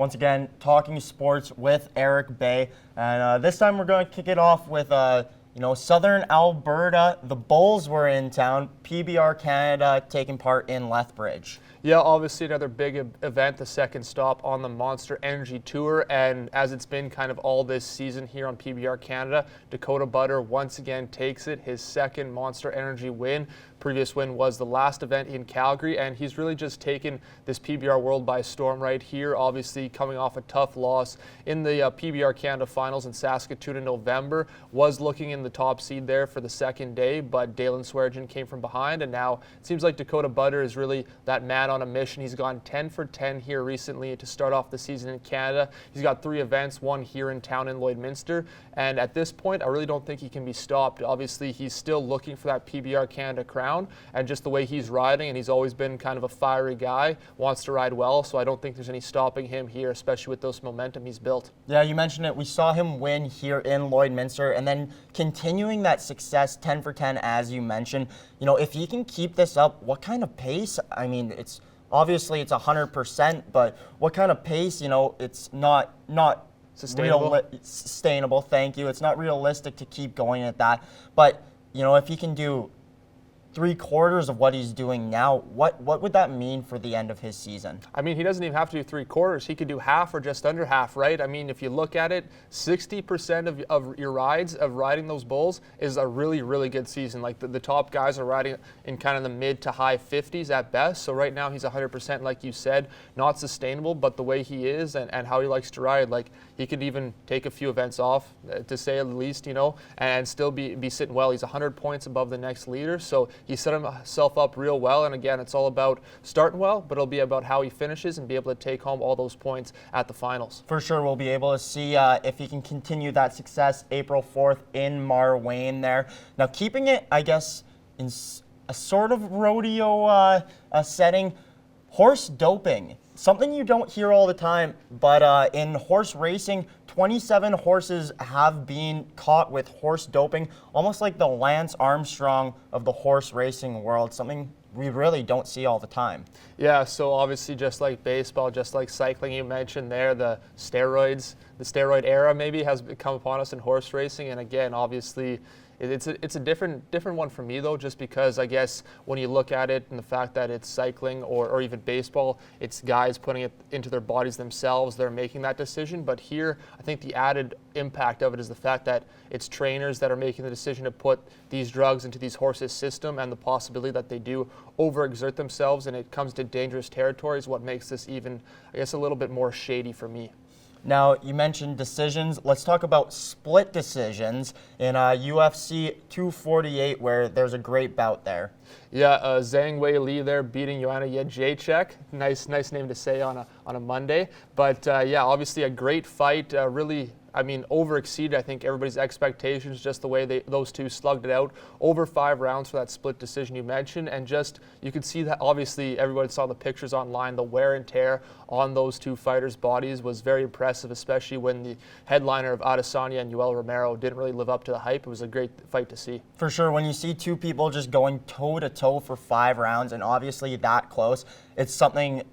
once again, talking sports with Erik Bay. And this time we're going to kick it off with, Southern Alberta. The Bulls were in town. PBR Canada taking part in Lethbridge. Yeah, obviously another big event, the second stop on the Monster Energy Tour. And as it's been kind of all this season here on PBR Canada, Dakota Butter once again takes it, his second Monster Energy win. Previous win was the last event in Calgary, and he's really just taken this PBR world by storm right here. Obviously coming off a tough loss in the PBR Canada finals in Saskatoon in November. Was looking in the top seed there for the second day, but Dalen Swearengin came from behind, and now it seems like Dakota Butter is really that man on a mission. He's gone 10 for 10 here recently to start off the season in Canada. He's got 3 events, one here in town in Lloydminster, and at this point I really don't think he can be stopped. Obviously he's still looking for that PBR Canada crown, and just the way he's riding, and he's always been kind of a fiery guy, wants to ride well, so I don't think there's any stopping him here, especially with those momentum he's built. Yeah, you mentioned it. We saw him win here in Lloydminster, and then continuing that success, 10 for 10 as you mentioned. If he can keep this up, what kind of pace? I mean, it's 100%, but what kind of pace? It's not sustainable. Thank you. It's not realistic to keep going at that. But if he can do 3/4 of what he's doing now, what would that mean for the end of his season? I mean, he doesn't even have to do 3/4. He could do half or just under half, right? I mean, if you look at it, 60% of your rides of riding those bulls is a really, really good season. Like the top guys are riding in kind of the mid to high 50s at best. So right now he's 100%, like you said, not sustainable, but the way he is and how he likes to ride, like he could even take a few events off, to say the least, and still be sitting well. He's 100 points above the next leader. So he set himself up real well, and again, it's all about starting well, but it'll be about how he finishes and be able to take home all those points at the finals. For sure, we'll be able to see if he can continue that success April 4th in Marwayne there. Now, keeping it, I guess, in a sort of rodeo setting, horse doping. Something you don't hear all the time, but in horse racing, 27 horses have been caught with horse doping, almost like the Lance Armstrong of the horse racing world, something we really don't see all the time. Yeah, so obviously just like baseball, just like cycling you mentioned there, the steroid era maybe has come upon us in horse racing, and again, obviously, it's a different one for me though, just because I guess when you look at it and the fact that it's cycling or even baseball, it's guys putting it into their bodies themselves, they're making that decision. But here, I think the added impact of it is the fact that it's trainers that are making the decision to put these drugs into these horses' system, and the possibility that they do overexert themselves and it comes to dangerous territory is what makes this even, I guess, a little bit more shady for me. Now, you mentioned decisions. Let's talk about split decisions in UFC 248, where there's a great bout there. Yeah, Zhang Wei Li there beating Joanna Jędrzejczyk. Nice name to say on a Monday. But yeah, obviously a great fight. Really, overexceeded, I think, everybody's expectations, just the way those two slugged it out. Over 5 rounds for that split decision you mentioned. And just, you could see that, obviously, everybody saw the pictures online. The wear and tear on those two fighters' bodies was very impressive, especially when the headliner of Adesanya and Yoel Romero didn't really live up to the hype. It was a great fight to see. For sure, when you see two people just going toe-to-toe for 5 rounds, and obviously that close, it's something,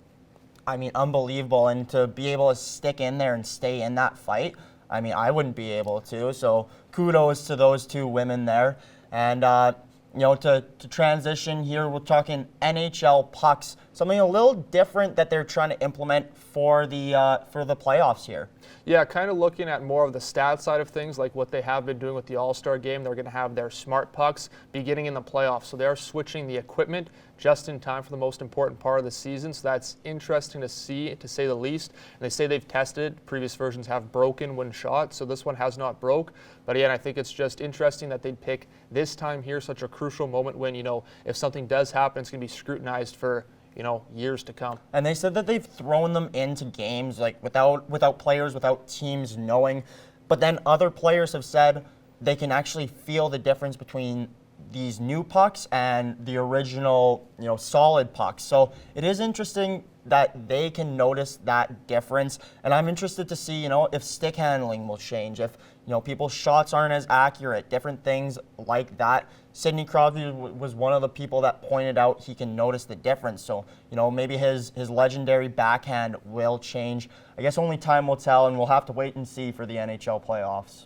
unbelievable. And to be able to stick in there and stay in that fight, I wouldn't be able to, so kudos to those two women there. And, to transition here, we're talking NHL pucks, something a little different that they're trying to implement for the playoffs here. Yeah, kind of looking at more of the stat side of things, like what they have been doing with the All-Star game. They're going to have their smart pucks beginning in the playoffs. So they're switching the equipment just in time for the most important part of the season. So that's interesting to see, to say the least. And they say they've tested it. Previous versions have broken when shot, so this one has not broke. But again, I think it's just interesting that they'd pick this time here, such a crucial moment when, if something does happen, it's going to be scrutinized for years to come. And they said that they've thrown them into games like without players, without teams knowing. But then other players have said they can actually feel the difference between these new pucks and the original, solid pucks. So it is interesting that they can notice that difference. And I'm interested to see, if stick handling will change, if, people's shots aren't as accurate, different things like that. Sidney Crosby was one of the people that pointed out he can notice the difference. So, maybe his legendary backhand will change. I guess only time will tell, and we'll have to wait and see for the NHL playoffs.